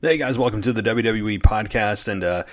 Hey guys, welcome to the WWE podcast and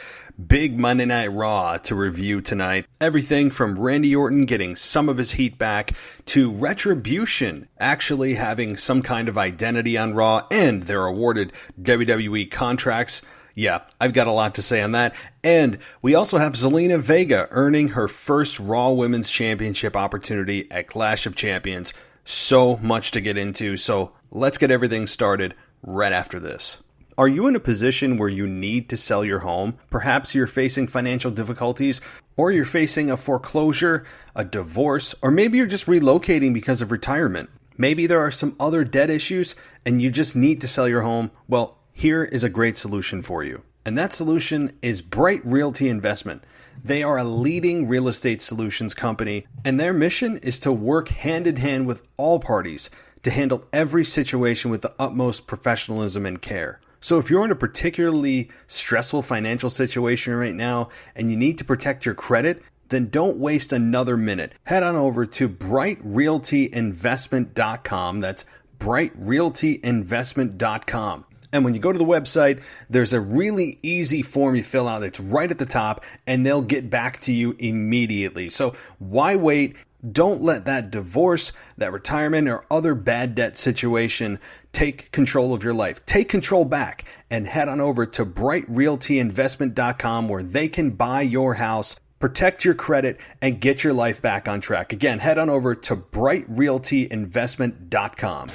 big Monday Night Raw to review tonight. Everything from Randy Orton getting some of his heat back to Retribution actually having some kind of identity on Raw and they're awarded WWE contracts. Yeah, I've got a lot to say on that. And we also have Zelina Vega earning her first Raw Women's Championship opportunity at Clash of Champions. So much to get into, so let's get everything started right after this. Are you in a position where you need to sell your home? Perhaps you're facing financial difficulties, or you're facing a foreclosure, a divorce, or maybe you're just relocating because of retirement. Maybe there are some other debt issues and you just need to sell your home. Well, here is a great solution for you. And that solution is Bright Realty Investment. They are a leading real estate solutions company, and their mission is to work hand in hand with all parties to handle every situation with the utmost professionalism and care. So if you're in a particularly stressful financial situation right now and you need to protect your credit, then don't waste another minute. Head on over to brightrealtyinvestment.com. That's brightrealtyinvestment.com. And when you go to the website, there's a really easy form you fill out. It's right at the top, and they'll get back to you immediately. So why wait? Don't let that divorce, that retirement, or other bad debt situation take control of your life. Take control back and head on over to brightrealtyinvestment.com where they can buy your house, protect your credit, and get your life back on track. Again, head on over to brightrealtyinvestment.com.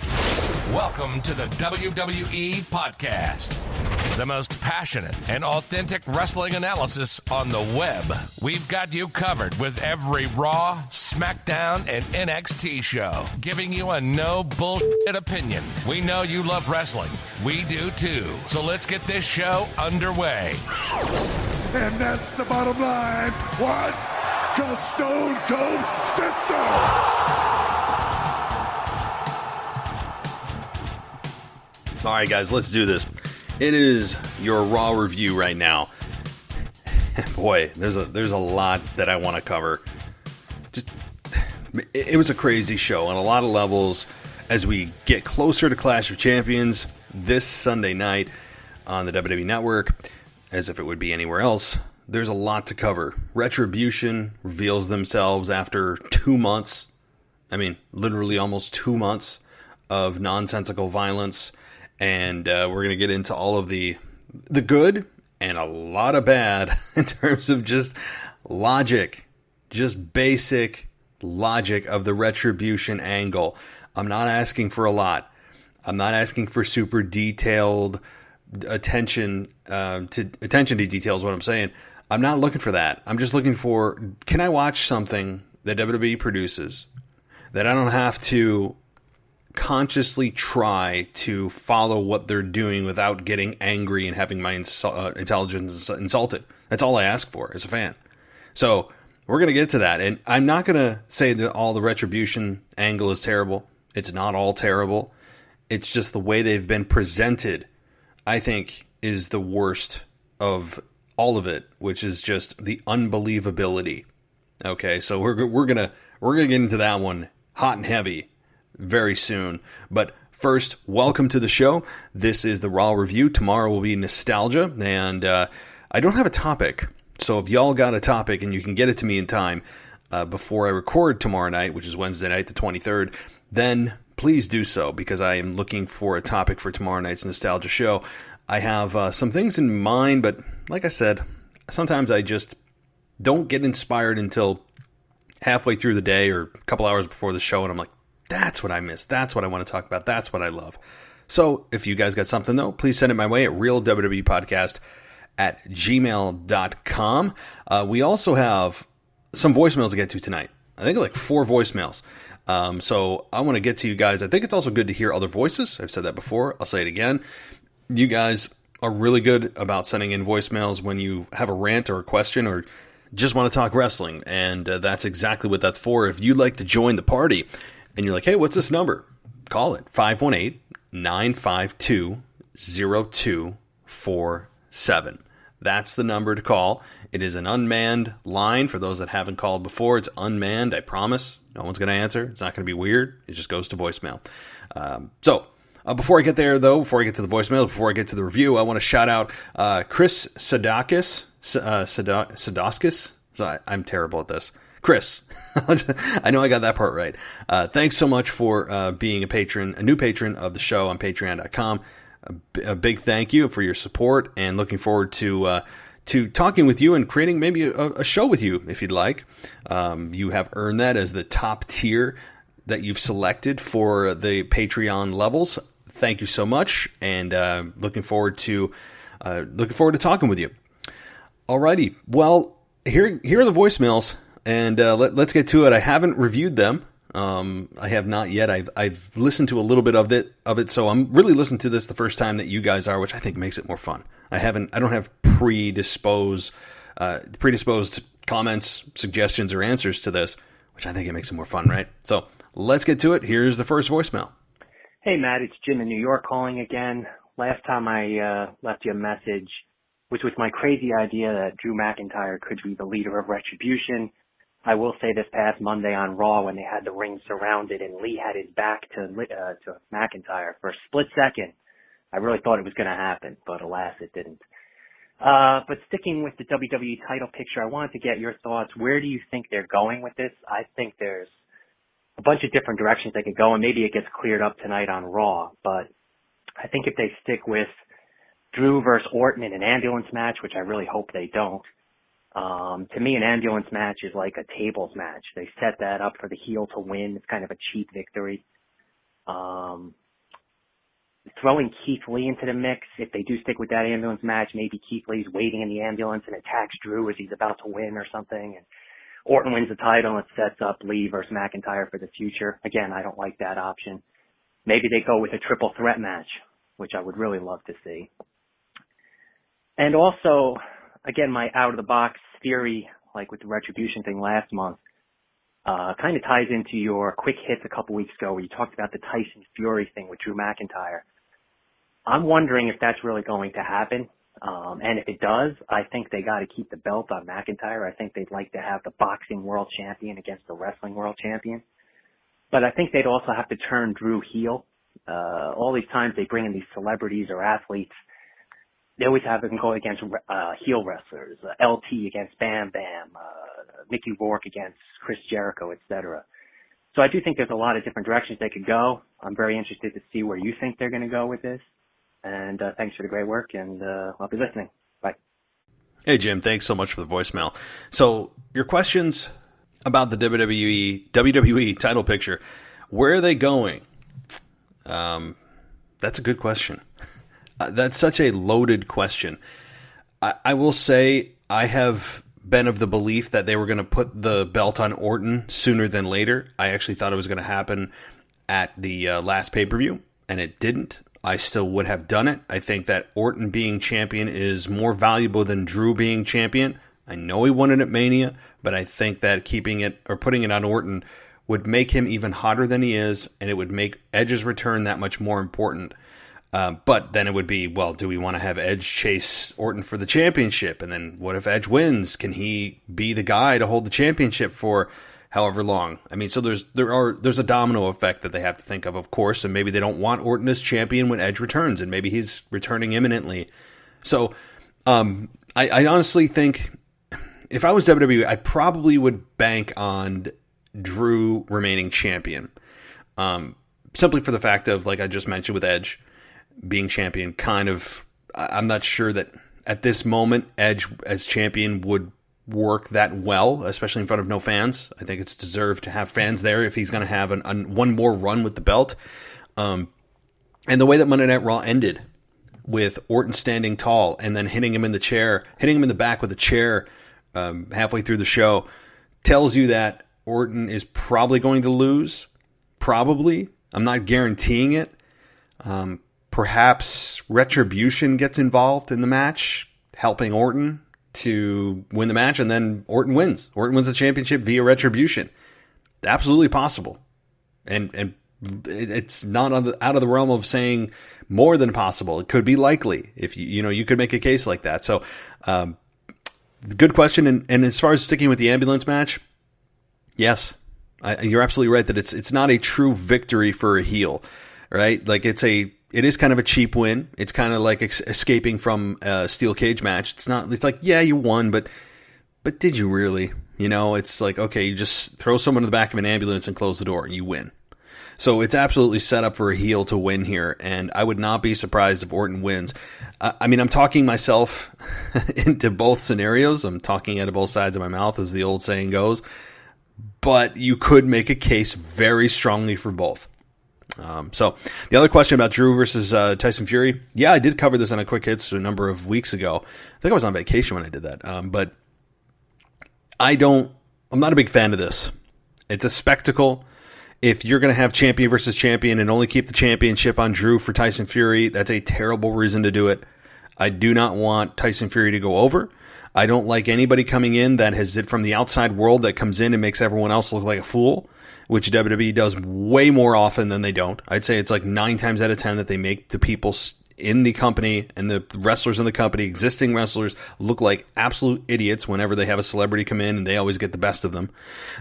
Welcome to the WWE Podcast, the most passionate and authentic wrestling analysis on the web. We've got you covered with every Raw, SmackDown, and NXT show, giving you a no bullshit opinion. We know you love wrestling. We do too. So let's get this show underway. And that's the bottom line. What? 'Cause Stone Cold said so. All right, guys, let's do this. It is your Raw review right now. Boy, there's a lot that I want to cover. It was a crazy show on a lot of levels as we get closer to Clash of Champions this Sunday night on the WWE Network, as if it would be anywhere else. There's a lot to cover. Retribution reveals themselves after 2 months. I mean, literally almost 2 months of nonsensical violence. And we're going to get into all of the good and a lot of bad in terms of just logic, just basic logic of the Retribution angle. I'm not asking for a lot. I'm not asking for super detailed attention to details, what I'm saying. I'm not looking for that. I'm just looking for, can I watch something that WWE produces that I don't have to consciously try to follow what they're doing without getting angry and having my intelligence insulted? That's all I ask for as a fan. So we're going to get to that. And I'm not going to say that all the Retribution angle is terrible. It's not all terrible. It's just the way they've been presented, I think, is the worst of all of it, which is just the unbelievability. Okay, so we're gonna get into that one hot and heavy very soon. But first, welcome to the show. This is the Raw review. Tomorrow will be nostalgia, and I don't have a topic. So if y'all got a topic and you can get it to me in time before I record tomorrow night, which is Wednesday night, the 23rd, then please do so, because I am looking for a topic for tomorrow night's nostalgia show. I have some things in mind, but like I said, sometimes I just don't get inspired until halfway through the day or a couple hours before the show, and I'm like, that's what I missed. That's what I want to talk about. That's what I love. So if you guys got something, though, please send it my way at realwwepodcast@gmail.com. We also have some voicemails to get to tonight. I think like 4 voicemails. So I want to get to you guys. I think it's also good to hear other voices. I've said that before. I'll say it again. You guys are really good about sending in voicemails when you have a rant or a question or just want to talk wrestling. And that's exactly what that's for. If you'd like to join the party and you're like, hey, what's this number? Call it 518-952-0247. That's the number to call. It is an unmanned line. For those that haven't called before, it's unmanned, I promise. No one's going to answer. It's not going to be weird. It just goes to voicemail. So Before I get there, though, before I get to the voicemail, before I get to the review, I want to shout out Chris Sadakis. Sadakis? So I'm terrible at this. Chris, I know I got that part right. Thanks so much for being a new patron of the show on patreon.com. A big thank you for your support, and looking forward to talking with you and creating maybe a show with you if you'd like. You have earned that as the top tier that you've selected for the Patreon levels. Thank you so much, and looking forward to talking with you. Alrighty, well, here are the voicemails. And let's get to it. I haven't reviewed them. I have not yet. I've listened to a little bit of it. So I'm really listening to this the first time that you guys are, which I think makes it more fun. I don't have predisposed comments, suggestions, or answers to this, which I think it makes it more fun, right? So let's get to it. Here's the first voicemail. Hey Matt, it's Jim in New York calling again. Last time I left you a message, which was my crazy idea that Drew McIntyre could be the leader of Retribution. I will say this past Monday on Raw, when they had the ring surrounded and Lee had his back to McIntyre for a split second, I really thought it was going to happen, but alas, it didn't. But sticking with the WWE title picture, I wanted to get your thoughts. Where do you think they're going with this? I think there's a bunch of different directions they could go, and maybe it gets cleared up tonight on Raw. But I think if they stick with Drew versus Orton in an ambulance match, which I really hope they don't, to me, an ambulance match is like a tables match. They set that up for the heel to win. It's kind of a cheap victory. Throwing Keith Lee into the mix, if they do stick with that ambulance match, maybe Keith Lee's waiting in the ambulance and attacks Drew as he's about to win or something. And Orton wins the title and it sets up Lee versus McIntyre for the future. Again, I don't like that option. Maybe they go with a triple threat match, which I would really love to see. And also, again, my out-of-the-box theory, like with the Retribution thing last month, kind of ties into your quick hits a couple weeks ago where you talked about the Tyson Fury thing with Drew McIntyre. I'm wondering if that's really going to happen. And if it does, I think they got to keep the belt on McIntyre. I think they'd like to have the boxing world champion against the wrestling world champion. But I think they'd also have to turn Drew heel. All these times they bring in these celebrities or athletes, they always have them go against heel wrestlers, LT against Bam Bam, Mickey Rourke against Chris Jericho, etc. So I do think there's a lot of different directions they could go. I'm very interested to see where you think they're going to go with this. And thanks for the great work, and I'll be listening. Bye. Hey, Jim, thanks so much for the voicemail. So your questions about the WWE title picture, where are they going? That's a good question. That's such a loaded question. I will say I have been of the belief that they were going to put the belt on Orton sooner than later. I actually thought it was going to happen at the last pay-per-view, and it didn't. I still would have done it. I think that Orton being champion is more valuable than Drew being champion. I know he won it at Mania, but I think that keeping it or putting it on Orton would make him even hotter than he is, and it would make Edge's return that much more important. But then it would be, well, do we want to have Edge chase Orton for the championship? And then what if Edge wins? Can he be the guy to hold the championship for however long? I mean, so there's a domino effect that they have to think of course, and maybe they don't want Orton as champion when Edge returns, and maybe he's returning imminently. So I honestly think if I was WWE, I probably would bank on Drew remaining champion. Simply for the fact of, like I just mentioned with Edge being champion, I'm not sure that at this moment Edge as champion would work that well, especially in front of no fans. I think it's deserved to have fans there if he's going to have one more run with the belt. And the way that Monday Night Raw ended with Orton standing tall and then hitting him in the back with a chair halfway through the show tells you that Orton is probably going to lose. Probably. I'm not guaranteeing it. Perhaps Retribution gets involved in the match, helping Orton to win the match, and then Orton wins. Orton wins the championship via Retribution. Absolutely possible. And it's not out of the realm of saying more than possible. It could be likely if you could make a case like that. So, good question. And as far as sticking with the ambulance match, yes, you're absolutely right that it's not a true victory for a heel right? Like it is kind of a cheap win. It's kind of like escaping from a steel cage match. It's like, yeah, you won, but did you really? You know, it's like, okay, you just throw someone in the back of an ambulance and close the door and you win. So it's absolutely set up for a heel to win here, and I would not be surprised if Orton wins. I mean, I'm talking myself into both scenarios. I'm talking out of both sides of my mouth, as the old saying goes. But you could make a case very strongly for both. So the other question about Drew versus Tyson Fury, yeah, I did cover this on a Quick Hits a number of weeks ago. I think I was on vacation when I did that. But I'm not a big fan of this. It's a spectacle. If you're going to have champion versus champion and only keep the championship on Drew for Tyson Fury, that's a terrible reason to do it. I do not want Tyson Fury to go over. I don't like anybody coming in that has it from the outside world that comes in and makes everyone else look like a fool, which WWE does way more often than they don't. I'd say it's like 9 times out of 10 that they make the people in the company and the wrestlers in the company, existing wrestlers, look like absolute idiots whenever they have a celebrity come in, and they always get the best of them.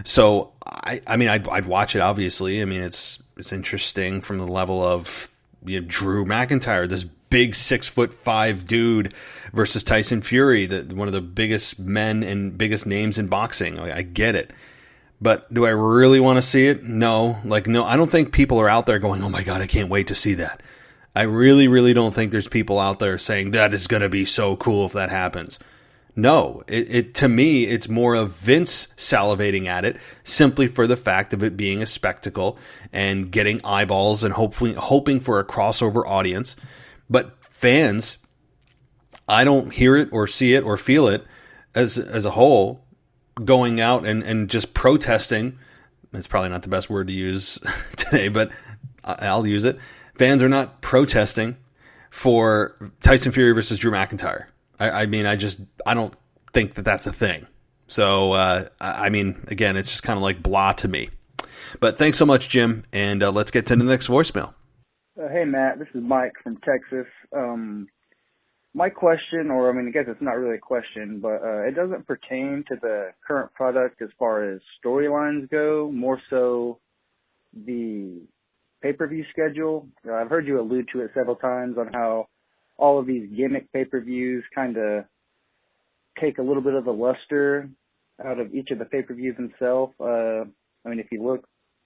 So, I mean, I'd watch it, obviously. I mean, it's interesting from the level of Drew McIntyre, this big 6'5" dude versus Tyson Fury, one of the biggest men and biggest names in boxing. I get it. But do I really want to see it? No. No, I don't think people are out there going, oh my God, I can't wait to see that. I really, really don't think there's people out there saying that is going to be so cool if that happens. No, to me, it's more of Vince salivating at it simply for the fact of it being a spectacle and getting eyeballs and hoping for a crossover audience. But fans, I don't hear it or see it or feel it as a whole going out and just protesting. That's probably not the best word to use today, but I'll use it. Fans are not protesting for Tyson Fury versus Drew McIntyre. I mean, I don't think that that's a thing. So, I mean, again, it's just kind of like blah to me. But thanks so much, Jim, and let's get to the next voicemail. Hey, Matt, this is Mike from Texas. My question, or I mean, I guess it's not really a question, but it doesn't pertain to the current product as far as storylines go, more so the pay-per-view schedule. I've heard you allude to it several times on how all of these gimmick pay-per-views kind of take a little bit of the luster out of each of the pay-per-views themselves. I mean, if you look,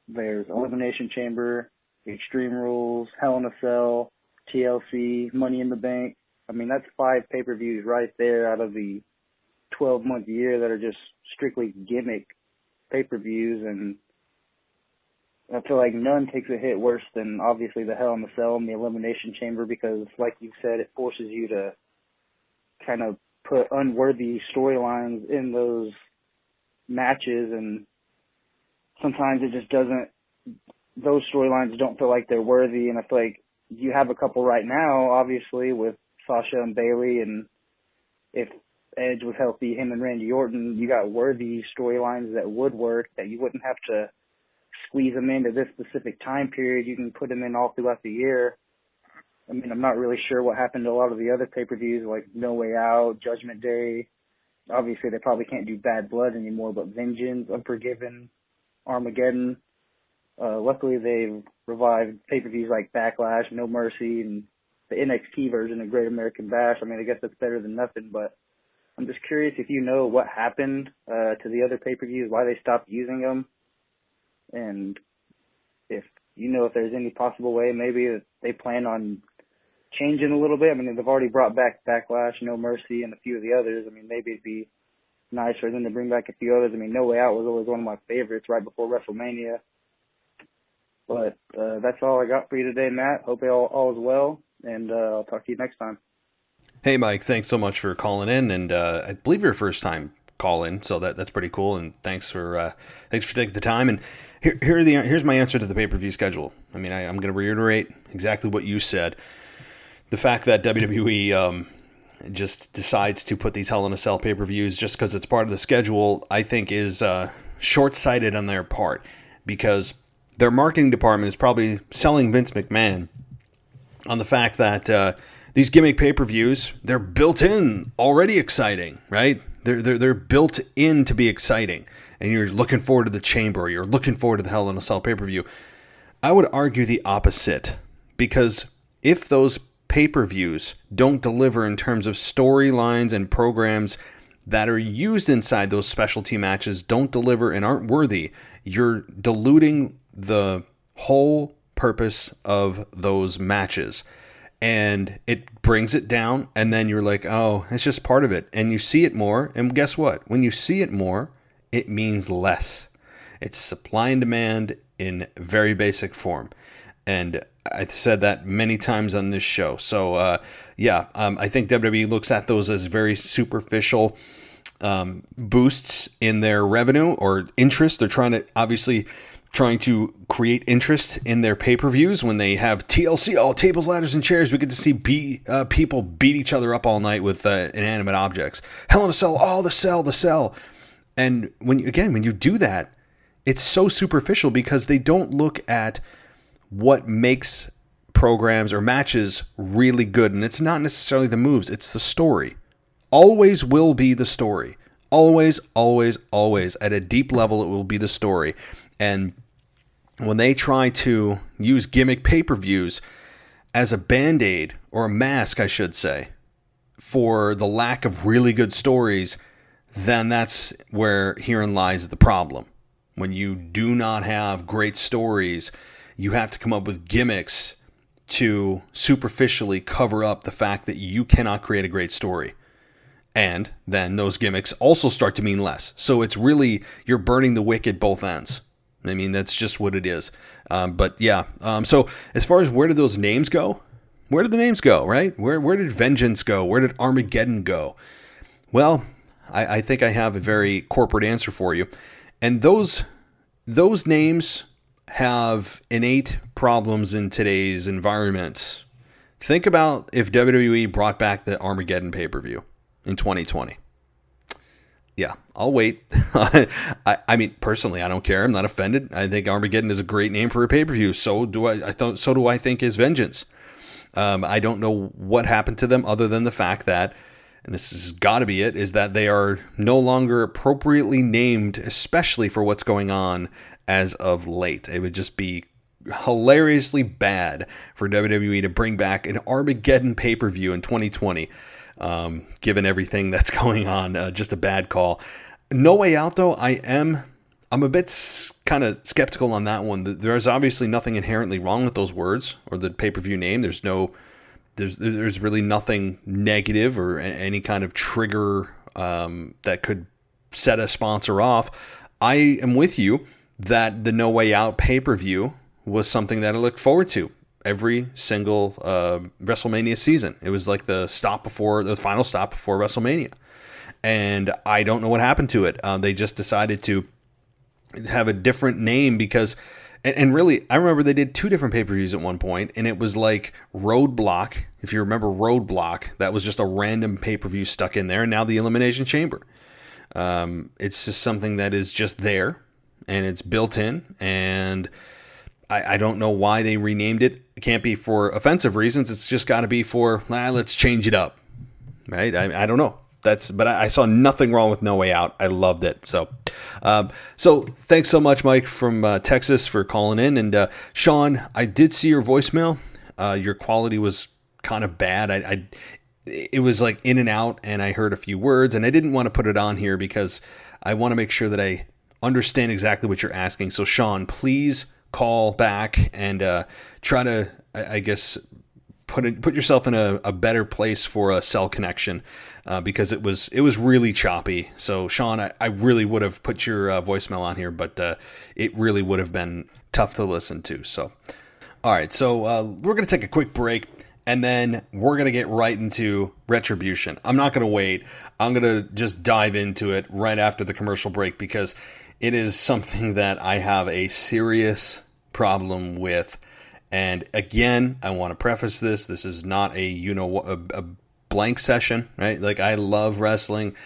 there's Elimination Chamber, Extreme Rules, Hell in a Cell, TLC, Money in the Bank. I mean, that's 5 pay-per-views right there out of the 12-month year that are just strictly gimmick pay-per-views, and I feel like none takes a hit worse than obviously the Hell in the Cell and the Elimination Chamber, because like you said, it forces you to kind of put unworthy storylines in those matches, and sometimes it just doesn't, those storylines don't feel like they're worthy. And I feel like you have a couple right now, obviously, with Sasha and Bayley, and if Edge was healthy, him and Randy Orton, you got worthy storylines that would work, that you wouldn't have to squeeze them into this specific time period. You can put them in all throughout the year. I mean, I'm not really sure what happened to a lot of the other pay-per-views, like No Way Out, Judgment Day. Obviously, they probably can't do Bad Blood anymore, but Vengeance, Unforgiven, Armageddon. Luckily, they've revived pay-per-views like Backlash, No Mercy, and the NXT version of Great American Bash. I mean, I guess that's better than nothing, but I'm just curious if you know what happened to the other pay-per-views, why they stopped using them, and if you know if there's any possible way maybe that they plan on changing a little bit. I mean, they've already brought back Backlash, No Mercy, and a few of the others. I mean, maybe it'd be nice for them to bring back a few others. I mean, No Way Out was always one of my favorites right before WrestleMania. But that's all I got for you today, Matt. Hope all is well, and I'll talk to you next time. Hey, Mike, thanks so much for calling in, and I believe your first time call in, so that's pretty cool, and thanks for taking the time. And here's my answer to the pay-per-view schedule. I mean, I'm going to reiterate exactly what you said. The fact that WWE just decides to put these Hell in a Cell pay-per-views just because it's part of the schedule, I think is short-sighted on their part, because their marketing department is probably selling Vince McMahon on the fact that these gimmick pay-per-views, they're built in already exciting, right? They're built in to be exciting, and you're looking forward to the Chamber, you're looking forward to the Hell in a Cell pay-per-view. I would argue the opposite. because if those pay-per-views don't deliver in terms of storylines and programs that are used inside those specialty matches, don't deliver and aren't worthy, you're diluting the whole purpose of those matches. And it brings it down, and then you're like, oh, it's just part of it. And you see it more, and guess what? When you see it more, it means less. It's supply and demand in very basic form. And I've said that many times on this show. So, I think WWE looks at those as very superficial boosts in their revenue or interest. They're trying to create interest in their pay-per-views. When they have TLC, all tables, ladders, and chairs, we get to see people beat each other up all night with inanimate objects. Hell in a Cell, all the sell. And when you do that, it's so superficial because they don't look at what makes programs or matches really good. And it's not necessarily the moves, it's the story. Always will be the story. Always, always, always. At a deep level, it will be the story. And when they try to use gimmick pay-per-views as a band-aid, or a mask, I should say, for the lack of really good stories, then that's where herein lies the problem. When you do not have great stories, you have to come up with gimmicks to superficially cover up the fact that you cannot create a great story. And then those gimmicks also start to mean less. So it's really, you're burning the wick at both ends. I mean, that's just what it is. So as far as where did those names go? Where did the names go, right? Where did Vengeance go? Where did Armageddon go? Well, I think I have a very corporate answer for you. And those names have innate problems in today's environment. Think about if WWE brought back the Armageddon pay-per-view in 2020. Yeah, I'll wait. I mean, personally, I don't care. I'm not offended. I think Armageddon is a great name for a pay-per-view. So do I think is Vengeance. I don't know what happened to them other than the fact that, and this has got to be it, is that they are no longer appropriately named, especially for what's going on as of late. It would just be hilariously bad for WWE to bring back an Armageddon pay-per-view in 2020. Given everything that's going on, just a bad call. No Way Out, though, I'm a bit kind of skeptical on that one. There's obviously nothing inherently wrong with those words or the pay-per-view name. There's really nothing negative or any kind of trigger that could set a sponsor off. I am with you that the No Way Out pay-per-view was something that I looked forward to every single WrestleMania season. It was like the final stop before WrestleMania. And I don't know what happened to it. They just decided to have a different name because, and really, I remember they did 2 different pay-per-views at one point, and it was like Roadblock. If you remember Roadblock, that was just a random pay-per-view stuck in there, and now the Elimination Chamber. It's just something that is just there, and it's built in, and I don't know why they renamed it. It can't be for offensive reasons. It's just got to be for, let's change it up, right? I don't know. But I saw nothing wrong with No Way Out. I loved it. So thanks so much, Mike from Texas, for calling in. And Sean, I did see your voicemail. Your quality was kind of bad. It was like in and out, and I heard a few words, and I didn't want to put it on here because I want to make sure that I understand exactly what you're asking. So Sean, please call back and try to, I guess, put yourself in a better place for a cell connection because it was really choppy. So Sean, I really would have put your voicemail on here, but it really would have been tough to listen to. So, all right, so we're going to take a quick break, and then we're going to get right into Retribution. I'm not going to wait. I'm going to just dive into it right after the commercial break because it is something that I have a serious problem with. And again, I want to preface this. This is not a blank session, right? Like, I love wrestling,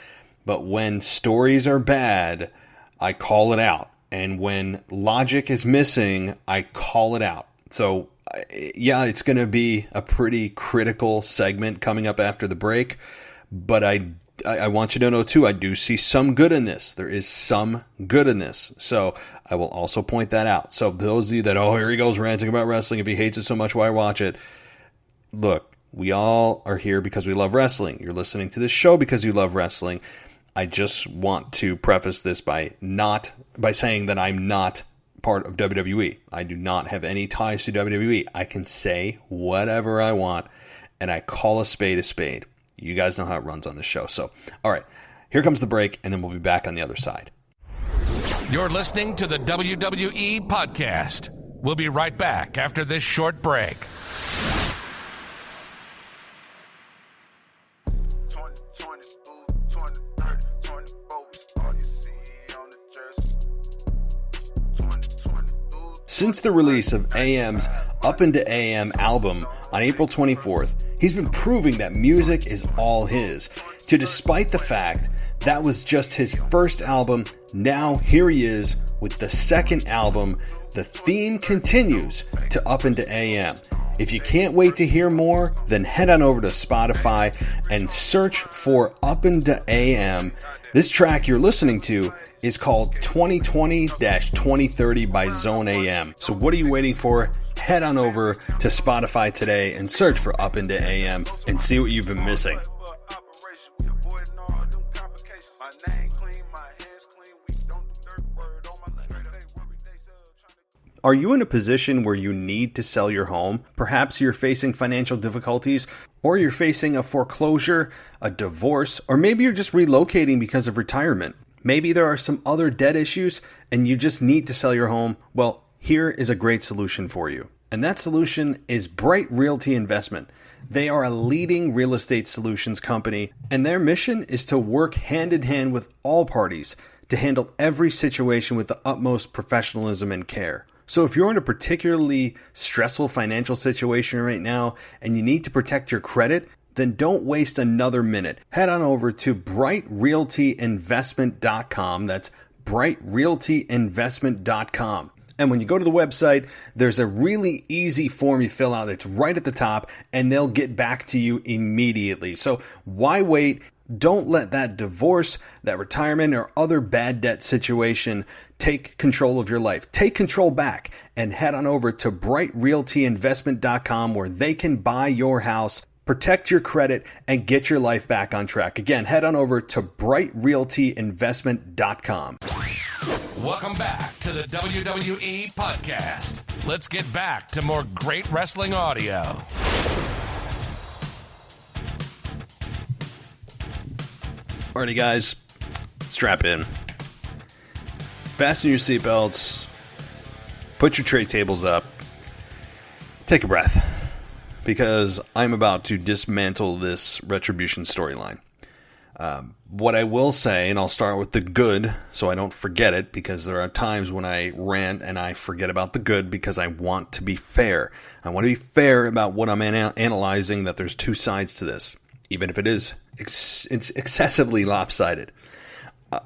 but when stories are bad, I call it out. And when logic is missing, I call it out. So, yeah, it's going to be a pretty critical segment coming up after the break, but I I want you to know too, I do see some good in this. There is some good in this. So I will also point that out. So those of you that, oh, here he goes ranting about wrestling. If he hates it so much, why watch it? Look, we all are here because we love wrestling. You're listening to this show because you love wrestling. I just want to preface this by saying that I'm not part of WWE. I do not have any ties to WWE. I can say whatever I want, and I call a spade a spade. You guys know how it runs on this show. So, all right, here comes the break, and then we'll be back on the other side. You're listening to the WWE Podcast. We'll be right back after this short break. Since the release of AM's Up Into AM album on April 24th, he's been proving that music is all his. To despite the fact that was just his first album, now here he is with the second album. The theme continues to Up Into AM. If you can't wait to hear more, then head on over to Spotify and search for Up Into AM. This track you're listening to is called 2020-2030 by Zone AM. So what are you waiting for? Head on over to Spotify today and search for Up Into AM and see what you've been missing. Are you in a position where you need to sell your home? Perhaps you're facing financial difficulties, or you're facing a foreclosure, a divorce, or maybe you're just relocating because of retirement. Maybe there are some other debt issues and you just need to sell your home. Well, here is a great solution for you. And that solution is Bright Realty Investment. They are a leading real estate solutions company, and their mission is to work hand in hand with all parties to handle every situation with the utmost professionalism and care. So if you're in a particularly stressful financial situation right now and you need to protect your credit, then don't waste another minute. Head on over to brightrealtyinvestment.com. That's brightrealtyinvestment.com. And when you go to the website, there's a really easy form you fill out that's right at the top, and they'll get back to you immediately. So why wait? Don't let that divorce, that retirement, or other bad debt situation take control of your life. Take control back and head on over to brightrealtyinvestment.com, where they can buy your house, protect your credit, and get your life back on track. Again, head on over to brightrealtyinvestment.com. Welcome back to the WWE Podcast. Let's get back to more great wrestling audio. Alrighty, guys, strap in. Fasten your seatbelts. Put your tray tables up. Take a breath, because I'm about to dismantle this Retribution storyline. What I will say, and I'll start with the good so I don't forget it, because there are times when I rant and I forget about the good because I want to be fair. I want to be fair about what I'm analyzing, that there's two sides to this, even if it is it's excessively lopsided.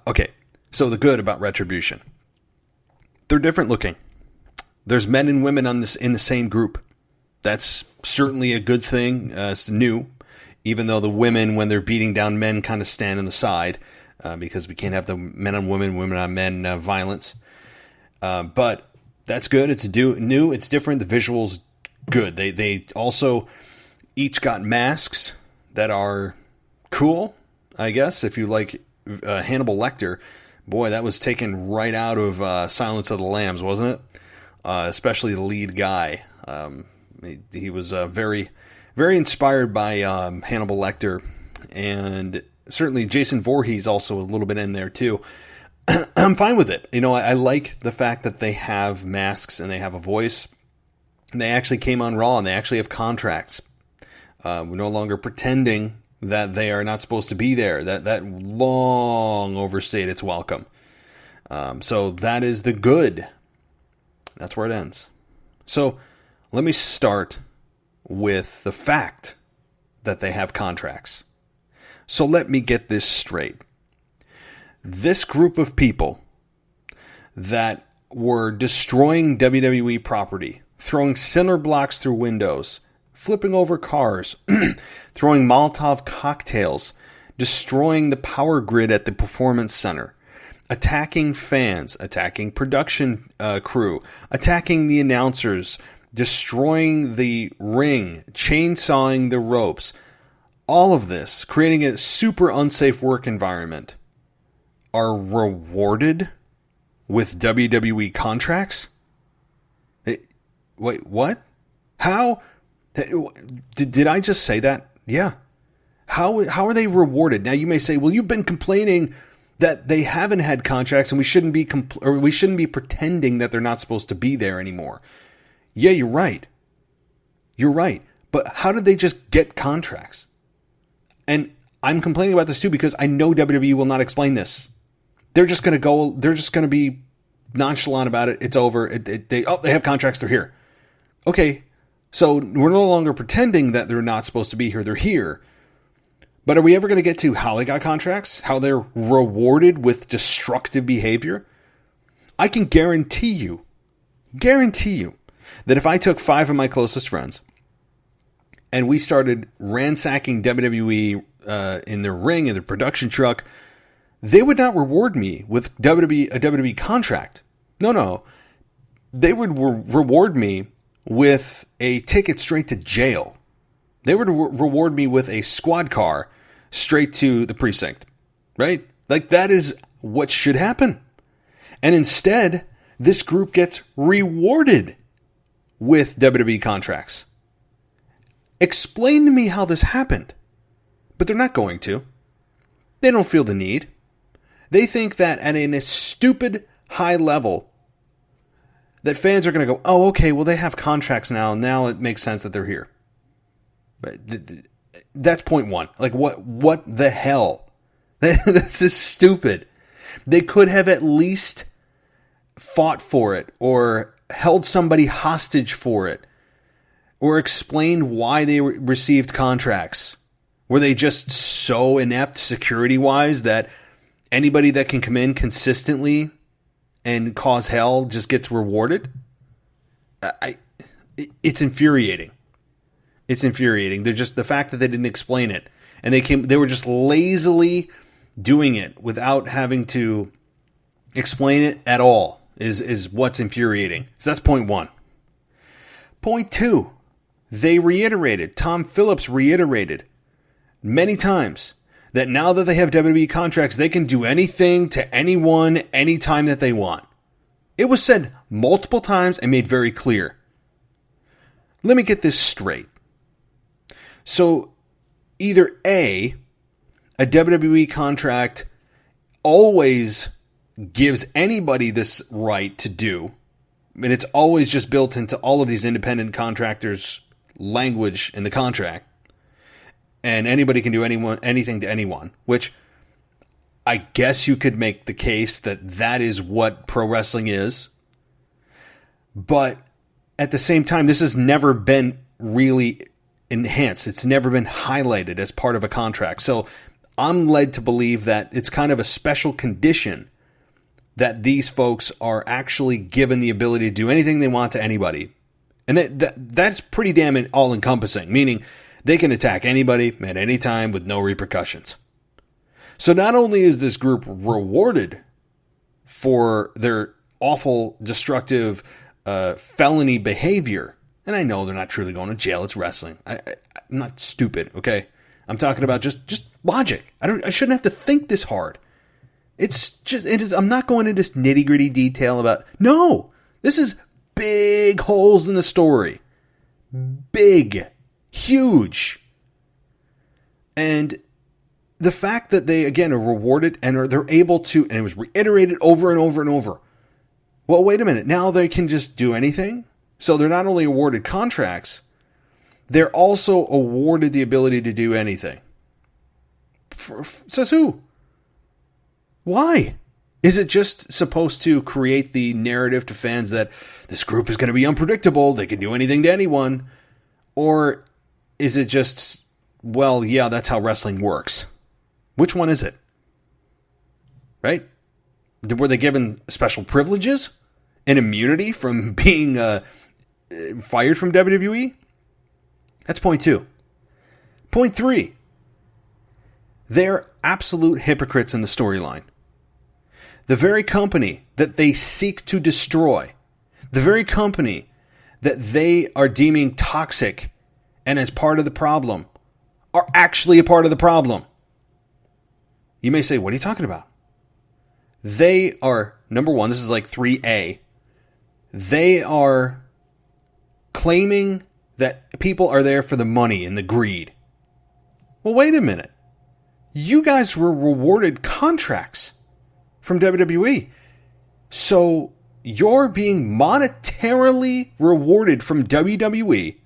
Okay, so the good about Retribution. They're different looking. There's men and women in the same group. That's certainly a good thing. It's new. Even though the women, when they're beating down men, kind of stand on the side, because we can't have the men on women, women on men violence. But that's good. It's new. It's different. The visuals, good. They also each got masks that are cool, I guess. If you like Hannibal Lecter, boy, that was taken right out of Silence of the Lambs, wasn't it? Especially the lead guy. He was very, very inspired by Hannibal Lecter, and certainly Jason Voorhees also a little bit in there too. I'm fine with it. You know, I like the fact that they have masks and they have a voice. And they actually came on Raw, and they actually have contracts. We're no longer pretending that they are not supposed to be there. That long overstayed its welcome. So that is the good. That's where it ends. So let me start with the fact that they have contracts. So let me get this straight. This group of people that were destroying WWE property, throwing cinder blocks through windows, flipping over cars, throwing Molotov cocktails, destroying the power grid at the Performance Center, attacking fans, attacking production crew, attacking the announcers, destroying the ring, chainsawing the ropes. All of this, creating a super unsafe work environment, are rewarded with WWE contracts? Wait, what? How? Did I just say that? Yeah. How are they rewarded? Now you may say, well, you've been complaining that they haven't had contracts and we shouldn't be pretending that they're not supposed to be there anymore. Yeah, you're right. You're right. But how did they just get contracts? And I'm complaining about this too because I know WWE will not explain this. They're just going to be nonchalant about it. It's over. They have contracts. They're here. Okay. So we're no longer pretending that they're not supposed to be here. They're here. But are we ever going to get to how they got contracts? How they're rewarded with destructive behavior? I can guarantee you that if I took 5 of my closest friends and we started ransacking WWE in their ring, in their production truck, they would not reward me with a WWE contract. No. They would reward me with a ticket straight to jail. They would reward me with a squad car straight to the precinct, right? Like that is what should happen. And instead, this group gets rewarded with WWE contracts. Explain to me how this happened. But they're not going to. They don't feel the need. They think that at a stupid high level, that fans are going to go, oh, okay, well, they have contracts now. Now it makes sense that they're here. But that's point one. Like, what the hell? This is stupid. They could have at least fought for it or held somebody hostage for it or explained why they received contracts. Were they just so inept security-wise that anybody that can come in consistently and cause hell just gets rewarded? It's infuriating. It's infuriating. They're just the fact that they didn't explain it, and they were just lazily doing it without having to explain it at all is what's infuriating. So that's point one. Point two, Tom Phillips reiterated many times that now that they have WWE contracts, they can do anything to anyone, anytime that they want. It was said multiple times and made very clear. Let me get this straight. So, either A WWE contract always gives anybody this right to do, and it's always just built into all of these independent contractors' language in the contract, and anybody can do anything to anyone, which I guess you could make the case that is what pro wrestling is. But at the same time, this has never been really enhanced. It's never been highlighted as part of a contract. So I'm led to believe that it's kind of a special condition that these folks are actually given the ability to do anything they want to anybody. And that's pretty damn all-encompassing, meaning they can attack anybody at any time with no repercussions. So not only is this group rewarded for their awful, destructive, felony behavior, and I know they're not truly going to jail, it's wrestling. I'm not stupid, okay? I'm talking about just logic. I shouldn't have to think this hard. I'm not going into this nitty-gritty detail about, no, this is big holes in the story. Big. Huge. And the fact that they, again, are rewarded and they're able to, and it was reiterated over and over and over. Well, wait a minute. Now they can just do anything? So they're not only awarded contracts, they're also awarded the ability to do anything. Says who? Why? Is it just supposed to create the narrative to fans that this group is going to be unpredictable, they can do anything to anyone? Or is it just, well, yeah, that's how wrestling works? Which one is it? Right? Were they given special privileges and immunity from being fired from WWE? That's point two. Point three. They're absolute hypocrites in the storyline. The very company that they seek to destroy, the very company that they are deeming toxic and as part of the problem, are actually a part of the problem. You may say, what are you talking about? They are, number one, this is like 3A. They are claiming that people are there for the money and the greed. Well, wait a minute. You guys were rewarded contracts from WWE. So you're being monetarily rewarded from WWE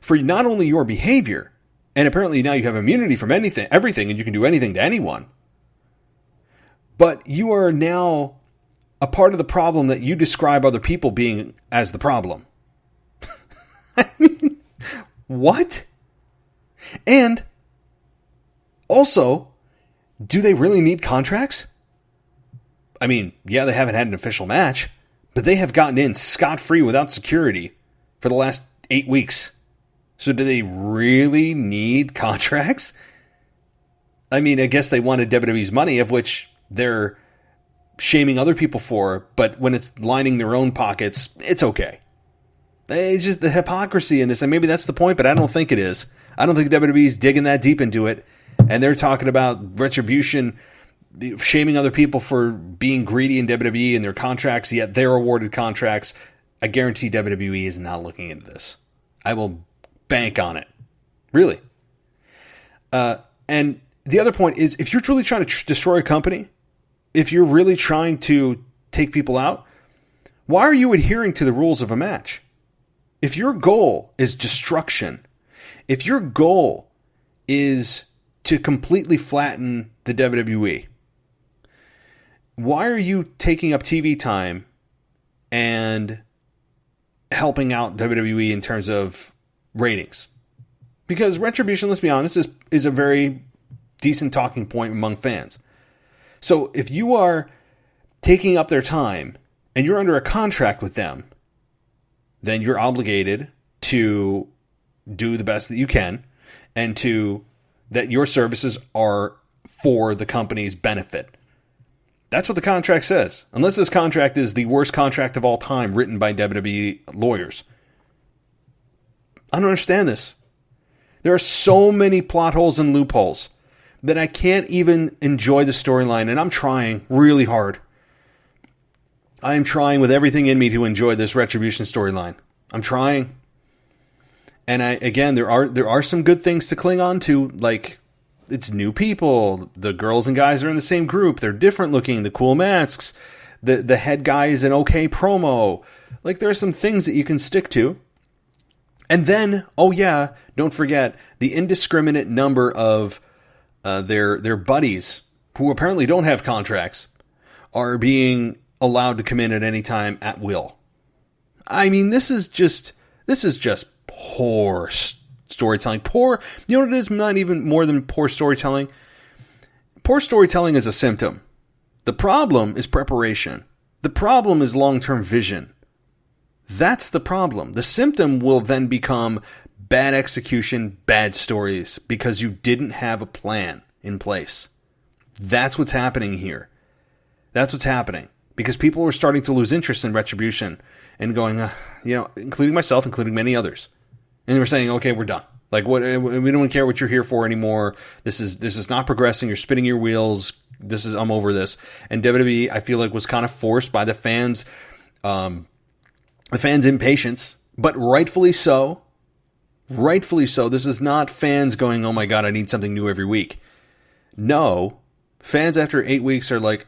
for not only your behavior, and apparently now you have immunity from everything, and you can do anything to anyone, but you are now a part of the problem that you describe other people being as the problem. I mean, what? And also, do they really need contracts? I mean, yeah, they haven't had an official match, but they have gotten in scot-free without security for the last 8 weeks. So do they really need contracts? I mean, I guess they wanted WWE's money, of which they're shaming other people for, but when it's lining their own pockets, it's okay. It's just the hypocrisy in this, and maybe that's the point, but I don't think it is. I don't think WWE's digging that deep into it, and they're talking about Retribution shaming other people for being greedy in WWE and their contracts, yet they're awarded contracts. I guarantee WWE is not looking into this. I will bank on it. Really. And the other point is, if you're truly trying to destroy a company, if you're really trying to take people out, why are you adhering to the rules of a match? If your goal is destruction, if your goal is to completely flatten the WWE, why are you taking up TV time and helping out WWE in terms of ratings? Because Retribution, let's be honest, is a very decent talking point among fans. So if you are taking up their time and you're under a contract with them, then you're obligated to do the best that you can and that your services are for the company's benefit. That's what the contract says. Unless this contract is the worst contract of all time written by WWE lawyers. I don't understand this. There are so many plot holes and loopholes that I can't even enjoy the storyline, and I'm trying really hard. I am trying with everything in me to enjoy this Retribution storyline. I'm trying. And there are some good things to cling on to, like it's new people. The girls and guys are in the same group. They're different looking. The cool masks. The head guy is an okay promo. Like, there are some things that you can stick to. And then, oh yeah, don't forget the indiscriminate number of their buddies who apparently don't have contracts are being allowed to come in at any time at will. I mean, this is just poor storytelling. Poor, you know what it is? Not even more than poor storytelling. Poor storytelling is a symptom. The problem is preparation. The problem is long-term vision. That's the problem. The symptom will then become bad execution, bad stories, because you didn't have a plan in place. That's what's happening here. That's what's happening. Because people are starting to lose interest in Retribution and going, including myself, including many others. And we're saying, okay, we're done. Like, what? We don't care what you're here for anymore. This is not progressing. You're spinning your wheels. I'm over this. And WWE, I feel like, was kind of forced by the fans' impatience, but rightfully so. Rightfully so. This is not fans going, oh my God, I need something new every week. No, fans after 8 weeks are like,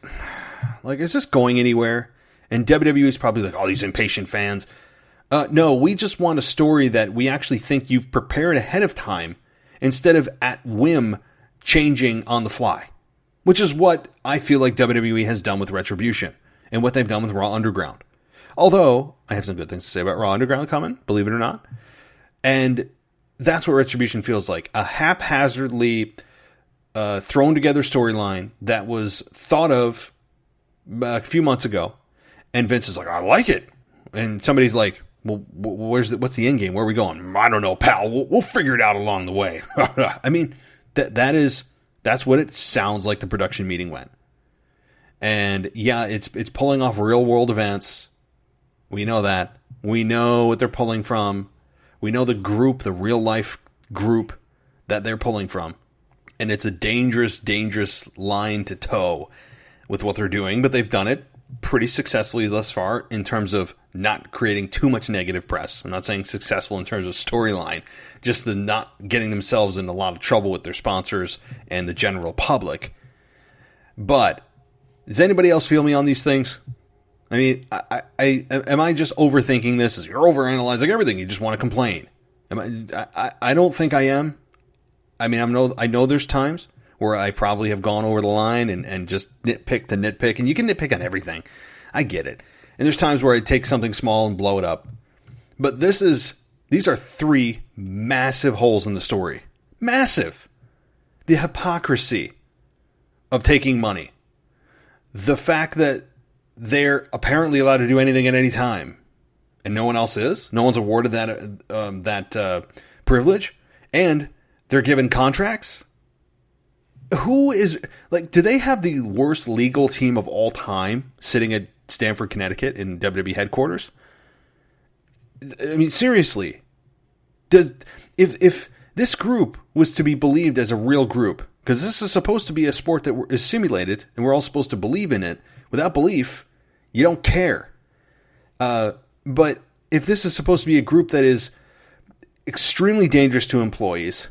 is this going anywhere? And WWE is probably like, oh, these impatient fans. No, we just want a story that we actually think you've prepared ahead of time instead of at whim changing on the fly, which is what I feel like WWE has done with Retribution and what they've done with Raw Underground. Although, I have some good things to say about Raw Underground coming, believe it or not. And that's what Retribution feels like. A haphazardly thrown together storyline that was thought of a few months ago. And Vince is like, I like it. And somebody's like, well, what's the end game? Where are we going? I don't know, pal. We'll figure it out along the way. I mean, that is That's what it sounds like the production meeting went. And yeah, it's pulling off real world events. We know that. We know what they're pulling from. We know the group, the real life group that they're pulling from. And it's a dangerous, dangerous line to toe with what they're doing, but they've done it pretty successfully thus far in terms of not creating too much negative press. I'm not saying successful in terms of storyline, just the not getting themselves in a lot of trouble with their sponsors and the general public. But does anybody else feel me on these things? I mean, I am I just overthinking this? As you're overanalyzing everything, you just want to complain. I don't think I am. I mean, I know there's times where I probably have gone over the line and just nitpick the nitpick, and you can nitpick on everything. I get it. And there's times where I take something small and blow it up. But these are 3 massive holes in the story. Massive. The hypocrisy of taking money. The fact that they're apparently allowed to do anything at any time, and no one else is. No one's awarded that privilege, and they're given contracts. Who is, like, do they have the worst legal team of all time sitting at Stamford, Connecticut in WWE headquarters? I mean, seriously, if this group was to be believed as a real group, because this is supposed to be a sport that is simulated and we're all supposed to believe in it, without belief, you don't care. But if this is supposed to be a group that is extremely dangerous to employees,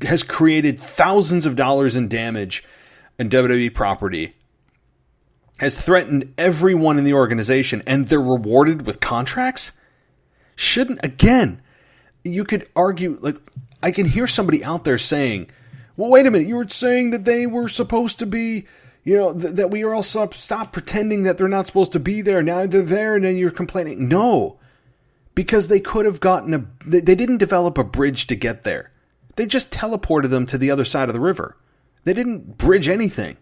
has created thousands of dollars in damage in WWE property, has threatened everyone in the organization, and they're rewarded with contracts? Again, you could argue, like, I can hear somebody out there saying, well, wait a minute, you were saying that they were supposed to be, that we are all stop pretending that they're not supposed to be there. Now they're there, and then you're complaining. No, because they could have they didn't develop a bridge to get there. They just teleported them to the other side of the river. They didn't bridge anything.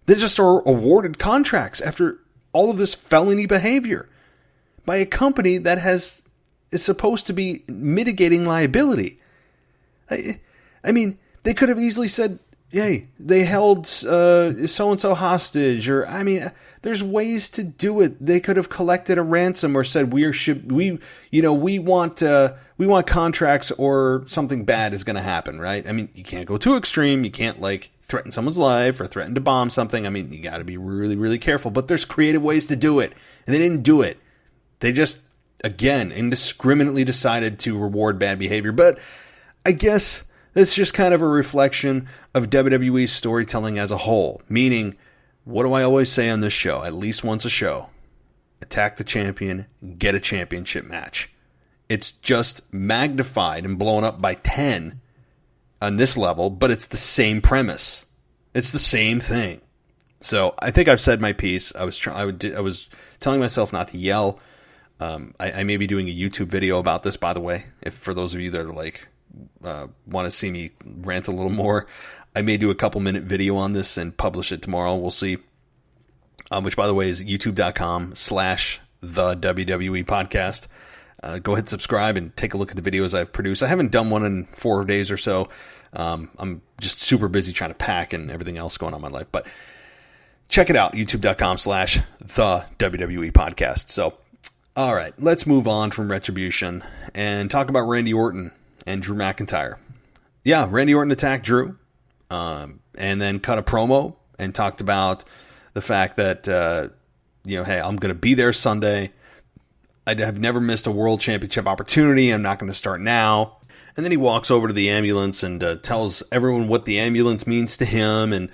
They just are awarded contracts after all of this felony behavior by a company that is supposed to be mitigating liability. I mean, they could have easily said, hey, they held so-and-so hostage, or, I mean, there's ways to do it. They could have collected a ransom or said, we want contracts or something bad is going to happen, right? I mean, you can't go too extreme. You can't, like, threaten someone's life or threaten to bomb something. I mean, you got to be really, really careful, but there's creative ways to do it, and they didn't do it. They just, again, indiscriminately decided to reward bad behavior, but I guess that's just kind of a reflection of WWE's storytelling as a whole. Meaning, what do I always say on this show? At least once a show. Attack the champion, get a championship match. It's just magnified and blown up by 10 on this level, but it's the same premise. It's the same thing. So I think I've said my piece. I was telling myself not to yell. I may be doing a YouTube video about this, by the way. If for those of you that are like want to see me rant a little more, I may do a couple-minute video on this and publish it tomorrow. We'll see. Which, by the way, is youtube.com/the WWE podcast. Go ahead, subscribe, and take a look at the videos I've produced. I haven't done one in 4 days or so. I'm just super busy trying to pack and everything else going on in my life. But check it out, youtube.com/the WWE podcast. So, all right, let's move on from Retribution and talk about Randy Orton and Drew McIntyre. Yeah, Randy Orton attacked Drew and then cut a promo and talked about the fact that, hey, I'm going to be there Sunday. I have never missed a world championship opportunity. I'm not going to start now. And then he walks over to the ambulance and tells everyone what the ambulance means to him, and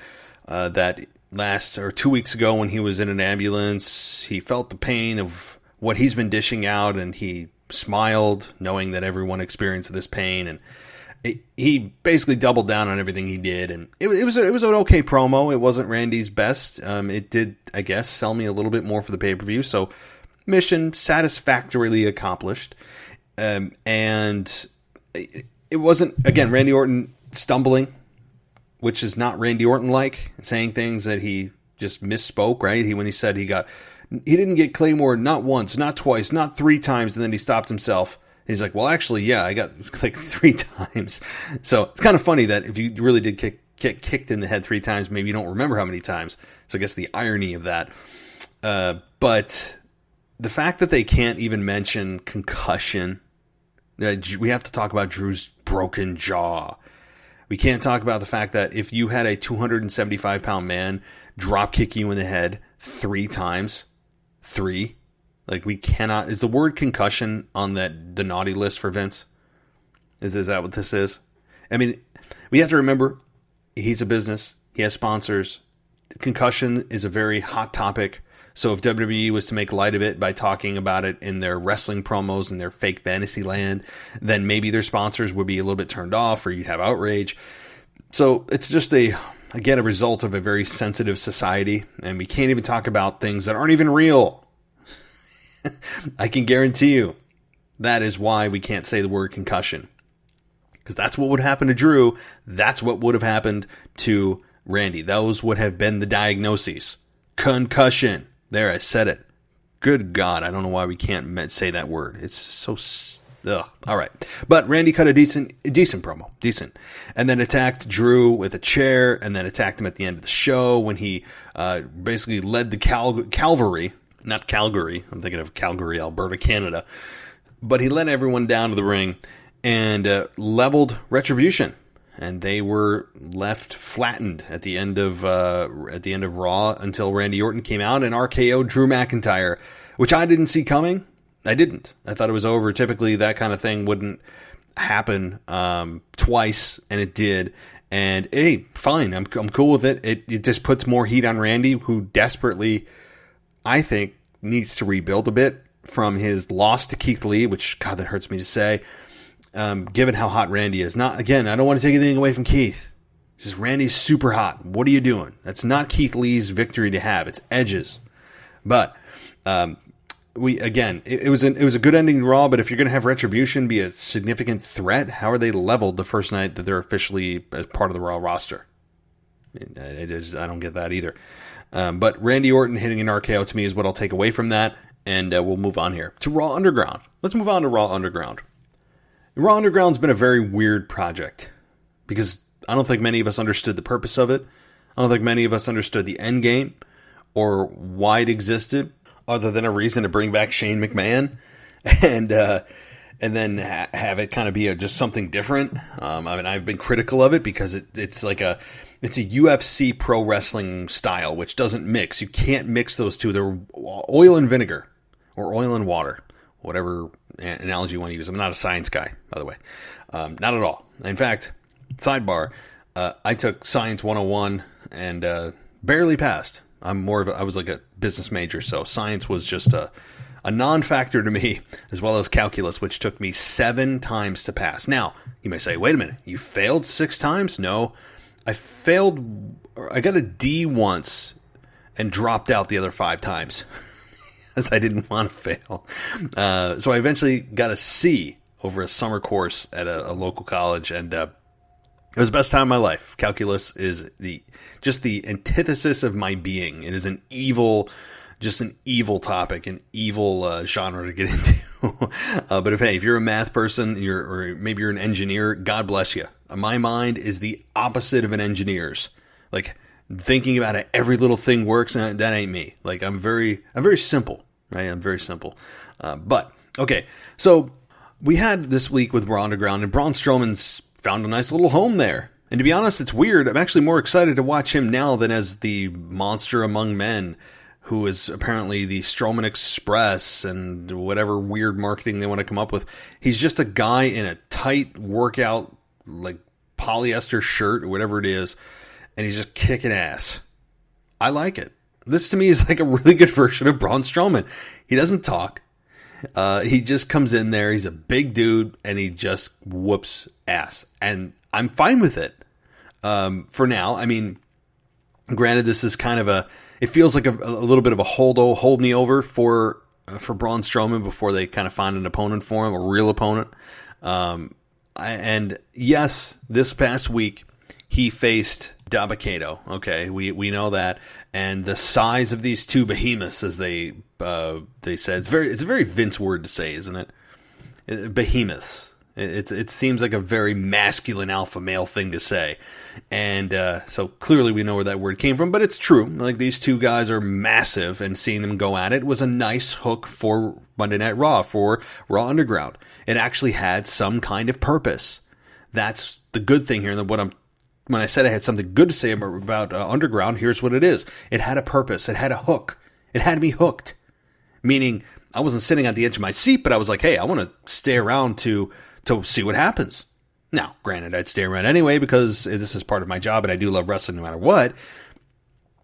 that 2 weeks ago when he was in an ambulance, he felt the pain of what he's been dishing out, and he smiled knowing that everyone experienced this pain, and he basically doubled down on everything he did, and it was an okay promo. It wasn't Randy's best. It did, I guess, sell me a little bit more for the pay-per-view, so mission satisfactorily accomplished. And it wasn't, again, Randy Orton stumbling, which is not Randy Orton-like, saying things that he just misspoke, right? When he said he didn't get Claymore not once, not twice, not 3 times, and then he stopped himself. He's like, well, actually, yeah, I got like 3 times. So it's kind of funny that if you really did get kicked in the head 3 times. Maybe you don't remember how many times. So I guess the irony of that. But the fact that they can't even mention concussion, we have to talk about Drew's broken jaw. We can't talk about the fact that if you had a 275-pound man drop kick you in the head 3 times, like we cannot. Is the word concussion on the naughty list for Vince? Is that what this is? I mean, we have to remember he's a business. He has sponsors. Concussion is a very hot topic. So if WWE was to make light of it by talking about it in their wrestling promos and their fake fantasy land, then maybe their sponsors would be a little bit turned off, or you'd have outrage. So it's just a result of a very sensitive society, and we can't even talk about things that aren't even real. I can guarantee you that is why we can't say the word concussion. Because that's what would happen to Drew. That's what would have happened to Randy. Those would have been the diagnoses. Concussion. There, I said it. Good God, I don't know why we can't say that word. It's so... Ugh. All right. But Randy cut a decent promo. Decent. And then attacked Drew with a chair, and then attacked him at the end of the show when he basically led the Calvary. Not Calgary. I'm thinking of Calgary, Alberta, Canada. But he led everyone down to the ring and leveled Retribution. And they were left flattened at the end of Raw until Randy Orton came out and RKO'd Drew McIntyre, which I didn't see coming. I didn't. I thought it was over. Typically, that kind of thing wouldn't happen twice, and it did. And hey, fine. I'm cool with it. It just puts more heat on Randy, who desperately, I think, needs to rebuild a bit from his loss to Keith Lee, which, God, that hurts me to say. Given how hot Randy is. Not, again, I don't want to take anything away from Keith. Just Randy's super hot. What are you doing? That's not Keith Lee's victory to have. It's Edge's. But it was a good ending to Raw. But if you're going to have Retribution be a significant threat, how are they leveled the first night that they're officially as part of the Raw roster? I don't get that either. But Randy Orton hitting an RKO to me is what I'll take away from that, and we'll move on here to Raw Underground. Let's move on to Raw Underground. Raw Underground's been a very weird project because I don't think many of us understood the purpose of it. I don't think many of us understood the end game or why it existed, other than a reason to bring back Shane McMahon and then have it kind of be just something different. I mean, I've been critical of it because it's a UFC pro wrestling style, which doesn't mix. You can't mix those two. They're oil and vinegar or oil and water, whatever analogy you want to use. I'm not a science guy, by the way. Not at all. In fact, sidebar, I took Science 101 and barely passed. I was like a business major, so science was just a non-factor to me, as well as calculus, which took me 7 times to pass. Now, you may say, wait a minute, you failed 6 times? No, I got a D once and dropped out the other 5 times. As I didn't want to fail. So I eventually got a C over a summer course at a local college, and it was the best time of my life. Calculus is the antithesis of my being. It is an evil topic, an evil genre to get into. But if you're a math person, or maybe you're an engineer, God bless you. My mind is the opposite of an engineer's. Like, thinking about it, every little thing works, and that ain't me. Like, I'm very simple, right? I'm very simple. But, okay, so we had this week with Raw Underground, and Braun Strowman's found a nice little home there. And to be honest, it's weird. I'm actually more excited to watch him now than as the monster among men, who is apparently the Strowman Express and whatever weird marketing they want to come up with. He's just a guy in a tight workout, like polyester shirt or whatever it is, and he's just kicking ass. I like it. This to me is like a really good version of Braun Strowman. He doesn't talk. He just comes in there. He's a big dude, and he just whoops ass. And I'm fine with it for now. I mean, granted, this is kind of it feels like a little bit of a hold me over for Braun Strowman before they kind of find an opponent for him, a real opponent. And yes, this past week, he faced Dabba-Kato. Okay, we know that. And the size of these two behemoths, as they said, it's a very Vince word to say, isn't it? Behemoths. It seems like a very masculine alpha male thing to say. And so clearly we know where that word came from, but it's true. Like, these two guys are massive, and seeing them go at it was a nice hook for Monday Night Raw, for Raw Underground. It actually had some kind of purpose. That's the good thing here. And when I said I had something good to say about Underground, here's what it is. It had a purpose. It had a hook. It had me hooked. Meaning, I wasn't sitting at the edge of my seat, but I was like, hey, I want to stay around to see what happens. Now, granted, I'd stay around anyway because this is part of my job and I do love wrestling no matter what.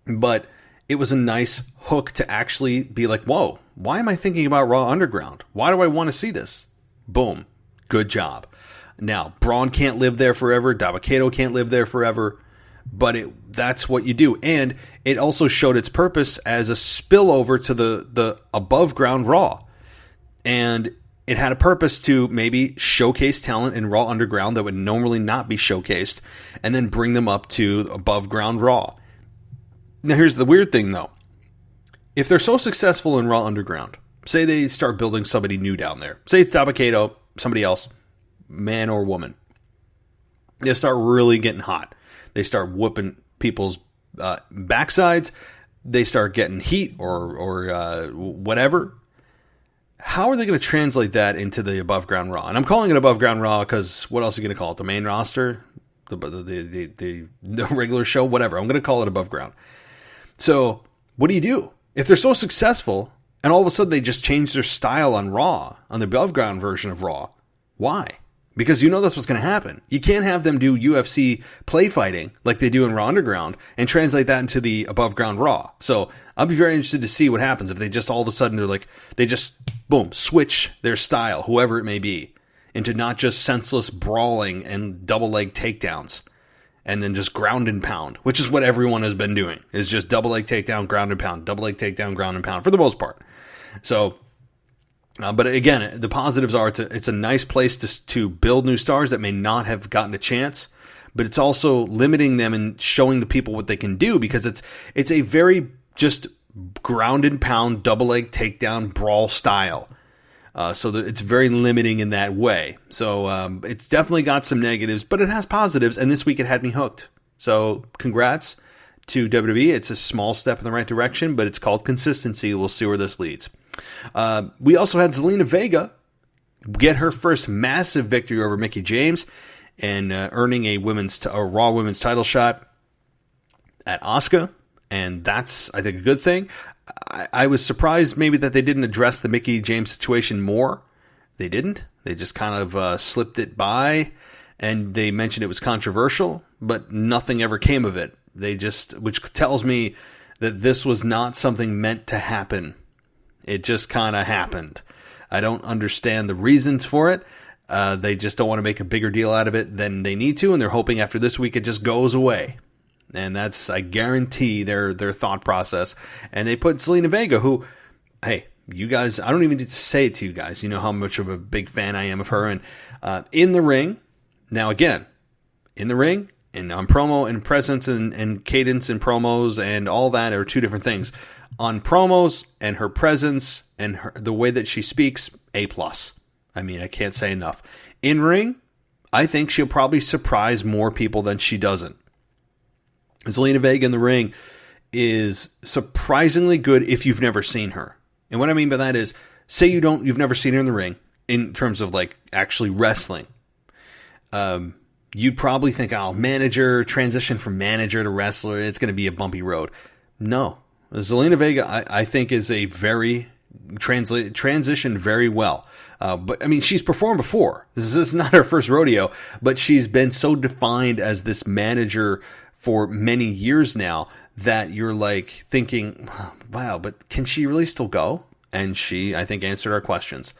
But it was a nice hook to actually be like, whoa, why am I thinking about Raw Underground? Why do I want to see this? Boom. Good job. Now, Braun can't live there forever. Dabba-Kato can't live there forever. But that's what you do. And it also showed its purpose as a spillover to the above ground Raw. And it had a purpose to maybe showcase talent in Raw Underground that would normally not be showcased, and then bring them up to above ground Raw. Now, here's the weird thing, though. If they're so successful in Raw Underground, say they start building somebody new down there. Say it's Dabba-Kato, somebody else, man or woman. They start really getting hot. They start whooping people's backsides. They start getting heat or whatever. How are they going to translate that into the above ground Raw? And I'm calling it above ground Raw because what else are you going to call it? The main roster, the regular show, whatever. I'm going to call it above ground. So what do? If they're so successful and all of a sudden they just change their style on Raw, on the above ground version of Raw, why? Because you know that's what's going to happen. You can't have them do UFC play fighting like they do in Raw Underground and translate that into the above ground Raw. So I'll be very interested to see what happens if they just all of a sudden they just, boom, switch their style, whoever it may be, into not just senseless brawling and double leg takedowns and then just ground and pound, which is what everyone has been doing, is just double leg takedown, ground and pound, double leg takedown, ground and pound for the most part. So, but again, the positives are it's a nice place to build new stars that may not have gotten a chance, but it's also limiting them and showing the people what they can do, because it's a very just ground and pound, double leg takedown, brawl style. So it's very limiting in that way. So it's definitely got some negatives, but it has positives, and this week it had me hooked. So congrats to WWE. It's a small step in the right direction, but it's called consistency. We'll see where this leads. We also had Zelina Vega get her first massive victory over Mickie James and earning a Raw Women's title shot at Asuka, and that's, I think, a good thing. I was surprised maybe that they didn't address the Mickie James situation more. They didn't. They just kind of slipped it by, and they mentioned it was controversial, but nothing ever came of it. Which tells me that this was not something meant to happen. It just kind of happened. I don't understand the reasons for it. They just don't want to make a bigger deal out of it than they need to, and they're hoping after this week it just goes away. And that's, I guarantee, their thought process. And they put Zelina Vega, who, hey, you guys, I don't even need to say it to you guys. You know how much of a big fan I am of her. And in the ring, now again, in the ring, and on promo and presence and cadence and promos and all that are two different things. On promos and her presence and the way that she speaks, A+. I mean, I can't say enough. In ring, I think she'll probably surprise more people than she doesn't. Zelina Vega in the ring is surprisingly good if you've never seen her. And what I mean by that is, say you've never seen her in the ring in terms of like actually wrestling. You'd probably think, transition from manager to wrestler, it's going to be a bumpy road. No. Zelina Vega, I think, is a very transitioned very well. But I mean, she's performed before. This is not her first rodeo, but she's been so defined as this manager for many years now that you're like thinking, wow, but can she really still go? And she, I think, answered our questions.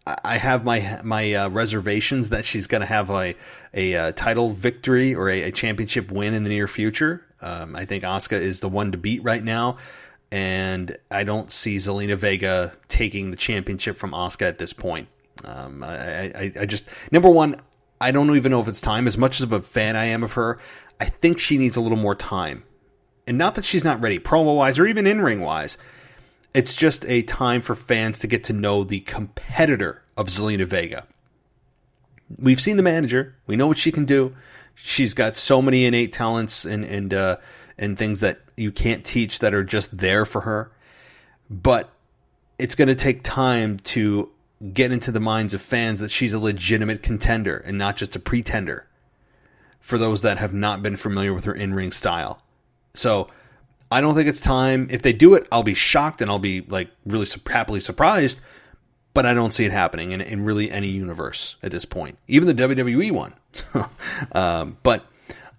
I have my reservations that she's going to have a title victory or a championship win in the near future. I think Asuka is the one to beat right now, and I don't see Zelina Vega taking the championship from Asuka at this point. I just, number one, I don't even know if it's time. As much as of a fan I am of her, I think she needs a little more time. And not that she's not ready, promo-wise or even in-ring-wise. It's just a time for fans to get to know the competitor of Zelina Vega. We've seen the manager. We know what she can do. She's got so many innate talents and things that you can't teach that are just there for her. But it's going to take time to get into the minds of fans that she's a legitimate contender and not just a pretender, for those that have not been familiar with her in-ring style. So I don't think it's time. If they do it, I'll be shocked and I'll be like really happily surprised, but I don't see it happening in really any universe at this point, even the WWE one. But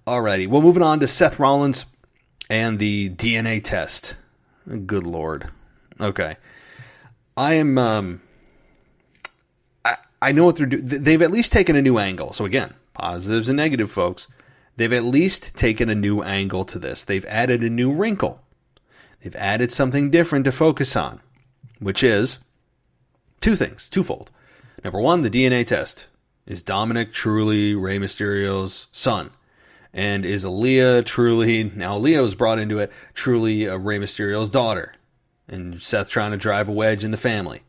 alrighty, well, moving on to Seth Rollins and the DNA test. Good Lord. Okay. I know what they're doing. They've at least taken a new angle. So again, positives and negatives, folks. They've at least taken a new angle to this. They've added a new wrinkle. They've added something different to focus on, which is two things, twofold. Number one, the DNA test. Is Dominic truly Rey Mysterio's son? And is Aaliyah truly, now Aaliyah was brought into it, truly Rey Mysterio's daughter? And Seth trying to drive a wedge in the family.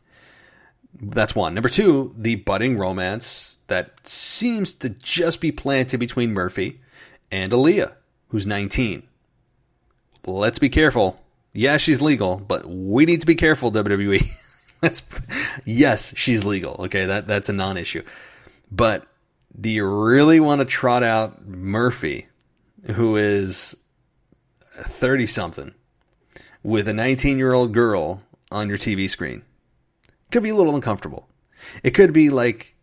That's one. Number two, the budding romance that seems to just be planted between Murphy and Aaliyah, who's 19. Let's be careful. Yeah, she's legal, but we need to be careful, WWE. Yes, she's legal. Okay, that's a non-issue. But do you really want to trot out Murphy, who is 30-something, with a 19-year-old girl on your TV screen? Could be a little uncomfortable. It could be like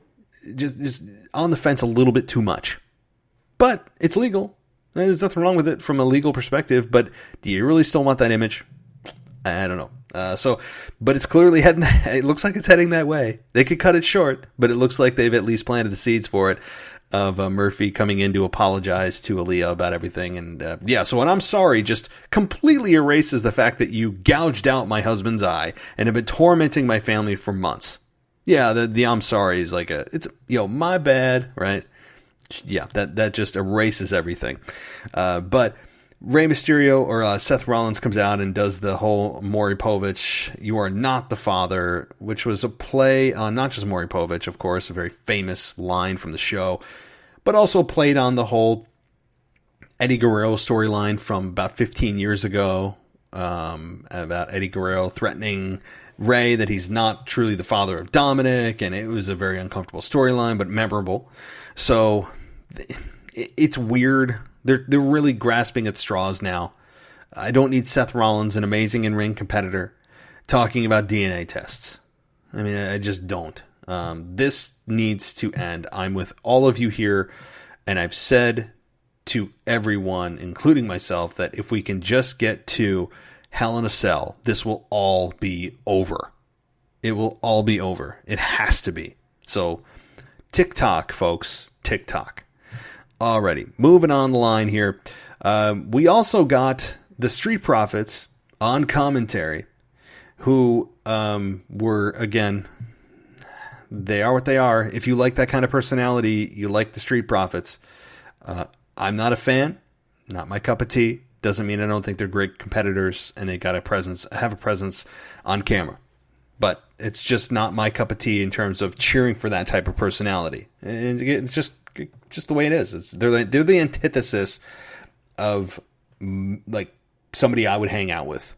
just on the fence a little bit too much. But it's legal. There's nothing wrong with it from a legal perspective. But do you really still want that image? I don't know. But it's clearly heading. It looks like it's heading that way. They could cut it short, but it looks like they've at least planted the seeds for it. Of Murphy coming in to apologize to Aaliyah about everything. And so when I'm sorry just completely erases the fact that you gouged out my husband's eye and have been tormenting my family for months. Yeah, the I'm sorry is like my bad, right? Yeah, that just erases everything. But Rey Mysterio or Seth Rollins comes out and does the whole Maury Povich, you are not the father, which was a play on not just Maury Povich, of course, a very famous line from the show, but also played on the whole Eddie Guerrero storyline from about 15 years ago, about Eddie Guerrero threatening Rey that he's not truly the father of Dominic, and it was a very uncomfortable storyline, but memorable. So it's weird. They're really grasping at straws now. I don't need Seth Rollins, an amazing in-ring competitor, talking about DNA tests. I mean, I just don't. This needs to end. I'm with all of you here, and I've said to everyone, including myself, that if we can just get to Hell in a Cell, this will all be over. It will all be over. It has to be. So, TikTok, folks. TikTok. Alrighty, moving on the line here. We also got the Street Profits on commentary, who were, again, they are what they are. If you like that kind of personality, you like the Street Profits. I'm not a fan, not my cup of tea. Doesn't mean I don't think they're great competitors and they got have a presence on camera. But it's just not my cup of tea in terms of cheering for that type of personality. And it's just the way it is. They're the antithesis of like somebody I would hang out with.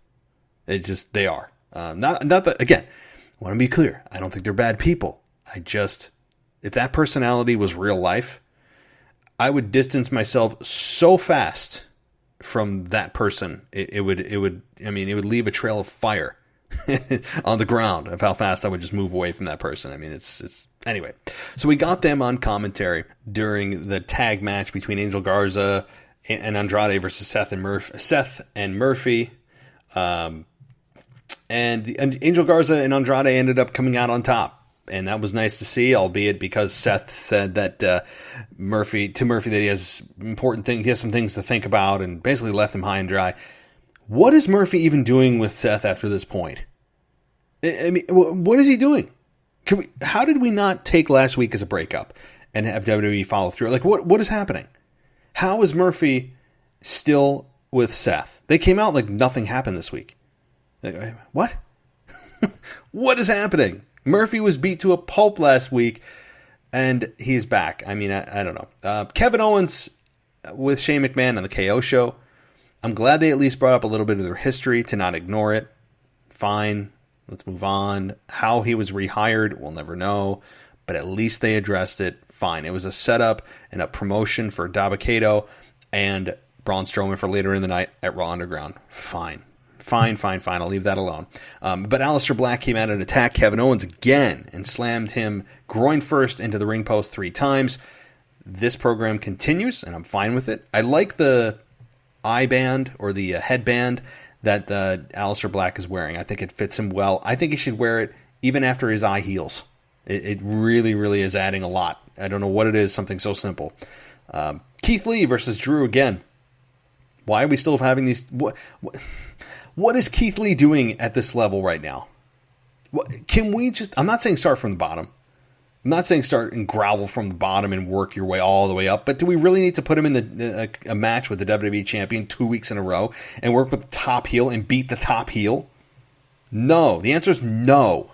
They are. Not that, again, I want to be clear. I don't think they're bad people. If that personality was real life, I would distance myself so fast from that person. It would leave a trail of fire on the ground of how fast I would just move away from that person. I mean, it's anyway. So we got them on commentary during the tag match between Angel Garza and Andrade versus Seth and Murphy. And Angel Garza and Andrade ended up coming out on top. And that was nice to see, albeit because Seth said that Murphy that he has he has some things to think about, and basically left him high and dry. What is Murphy even doing with Seth after this point? I mean, what is he doing? How did we not take last week as a breakup and have WWE follow through? Like, what is happening? How is Murphy still with Seth? They came out like nothing happened this week. Like, what? What is happening? Murphy was beat to a pulp last week. and he's back. I mean, I don't know. Kevin Owens with Shane McMahon on the KO show. I'm glad they at least brought up a little bit of their history to not ignore it. Fine. Let's move on. How he was rehired, we'll never know. But at least they addressed it. Fine. It was a setup and a promotion for Dabba-Kato and Braun Strowman for later in the night at Raw Underground. Fine. Fine. I'll leave that alone. But Aleister Black came out and attacked Kevin Owens again and slammed him groin first into the ring post 3 times. This program continues, and I'm fine with it. I like the eye band or the headband that Aleister Black is wearing. I think it fits him well. I think he should wear it even after his eye heals. It really, really is adding a lot. I don't know what it is, something so simple. Keith Lee versus Drew again. Why are we still having these... What is Keith Lee doing at this level right now? Can we just... I'm not saying start from the bottom. I'm not saying start and grovel from the bottom and work your way all the way up, but do we really need to put him in a match with the WWE Champion 2 weeks in a row and work with the top heel and beat the top heel? No. The answer is no.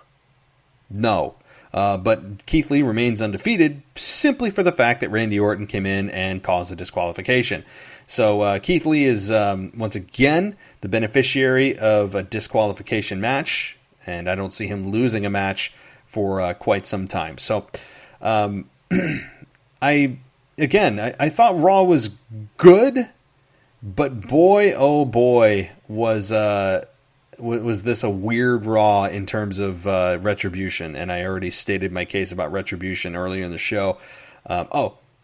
No. But Keith Lee remains undefeated simply for the fact that Randy Orton came in and caused a disqualification. So Keith Lee is once again the beneficiary of a disqualification match, and I don't see him losing a match for quite some time. So I thought Raw was good, but boy, oh boy, was this a weird Raw in terms of Retribution, and I already stated my case about Retribution earlier in the show.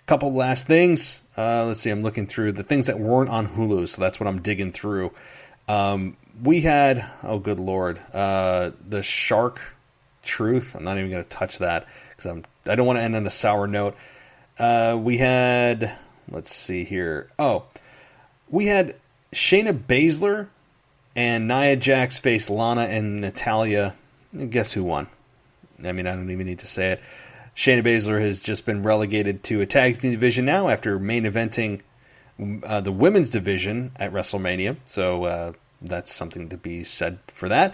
Couple last things. Let's see, I'm looking through the things that weren't on Hulu, so that's what I'm digging through. We had, oh good lord, the Shark Truth. I'm not even going to touch that because I don't want to end on a sour note. We had, let's see here. We had Shayna Baszler and Nia Jax face Lana and Natalya. Guess who won? I mean, I don't even need to say it. Shayna Baszler has just been relegated to a tag team division now after main eventing the women's division at WrestleMania. So that's something to be said for that.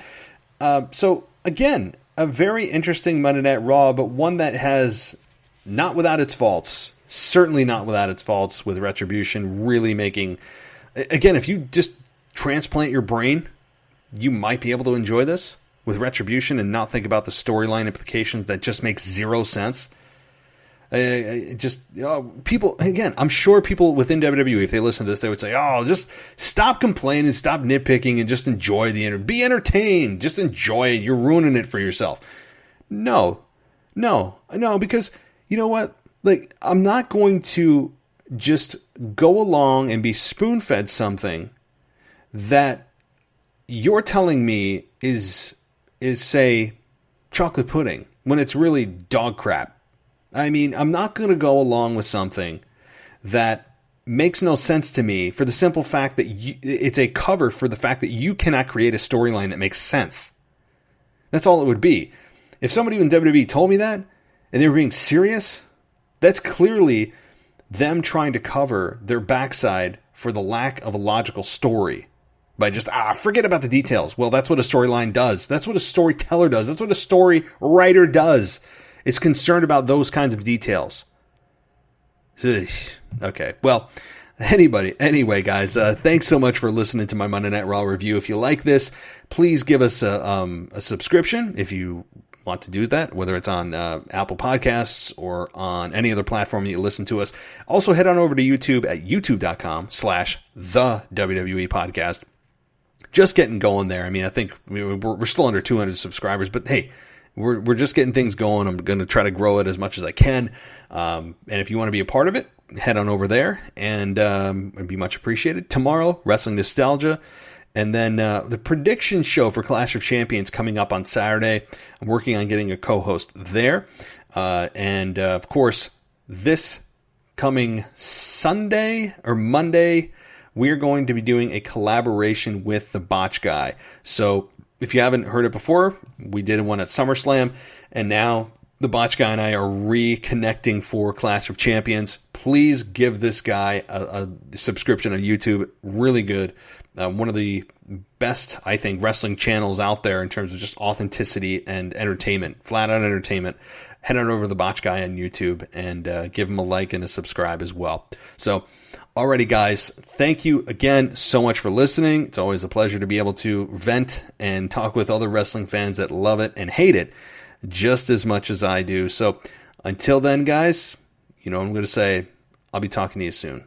So again, a very interesting Monday Night Raw, but one that has, not without its faults, certainly not without its faults, with Retribution really making... Again, if you just transplant your brain, you might be able to enjoy this with Retribution and not think about the storyline implications that just makes zero sense. People, again, I'm sure people within WWE, if they listen to this, they would say, just stop complaining, stop nitpicking, and just enjoy be entertained, just enjoy it, you're ruining it for yourself. No, because you know what? Like, I'm not going to just go along and be spoon-fed something that you're telling me is say chocolate pudding when it's really dog crap. I mean, I'm not going to go along with something that makes no sense to me for the simple fact that it's a cover for the fact that you cannot create a storyline that makes sense. That's all it would be. If somebody in WWE told me that and they were being serious, that's clearly them trying to cover their backside for the lack of a logical story. By just, forget about the details. Well, that's what a storyline does. That's what a storyteller does. That's what a story writer does. It's concerned about those kinds of details. Okay, well, anyway, guys, thanks so much for listening to my Monday Night Raw review. If you like this, please give us a subscription if you want to do that, whether it's on Apple Podcasts or on any other platform that you listen to us. Also, head on over to YouTube at youtube.com/the WWE Podcast. Just getting going there. I mean, I think we're still under 200 subscribers, but hey, we're just getting things going. I'm going to try to grow it as much as I can. And if you want to be a part of it, head on over there, and it'd be much appreciated. Tomorrow, Wrestling Nostalgia, and then the prediction show for Clash of Champions coming up on Saturday. I'm working on getting a co-host there. And of course, this coming Sunday or Monday, we're going to be doing a collaboration with the Botch Guy. So if you haven't heard it before, we did one at SummerSlam, and now The Botch Guy and I are reconnecting for Clash of Champions. Please give this guy a subscription on YouTube. Really good. One of the best, I think, wrestling channels out there in terms of just authenticity and entertainment. Flat out entertainment. Head on over to The Botch Guy on YouTube and give him a like and a subscribe as well. So, alrighty, guys. Thank you again so much for listening. It's always a pleasure to be able to vent and talk with other wrestling fans that love it and hate it just as much as I do. So until then, guys, you know what I'm going to say. I'll be talking to you soon.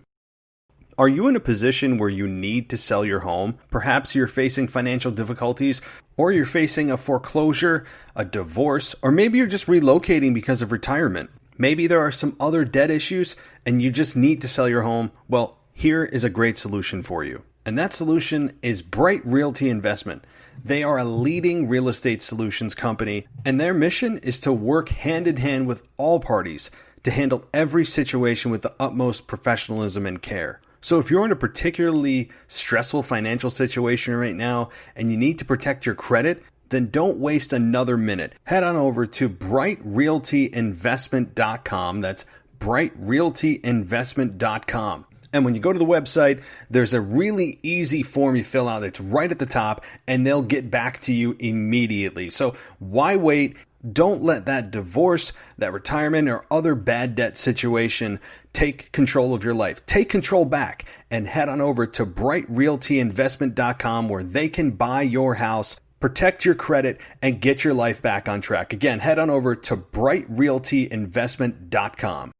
Are you in a position where you need to sell your home? Perhaps you're facing financial difficulties, or you're facing a foreclosure, a divorce, or maybe you're just relocating because of retirement. Maybe there are some other debt issues and you just need to sell your home. Well, here is a great solution for you. And that solution is Bright Realty Investment. They are a leading real estate solutions company, and their mission is to work hand in hand with all parties to handle every situation with the utmost professionalism and care. So if you're in a particularly stressful financial situation right now and you need to protect your credit, then don't waste another minute. Head on over to brightrealtyinvestment.com. That's brightrealtyinvestment.com. And when you go to the website, there's a really easy form you fill out. It's right at the top, and they'll get back to you immediately. So why wait? Don't let that divorce, that retirement, or other bad debt situation take control of your life. Take control back and head on over to brightrealtyinvestment.com, where they can buy your house, protect your credit, and get your life back on track. Again, head on over to brightrealtyinvestment.com.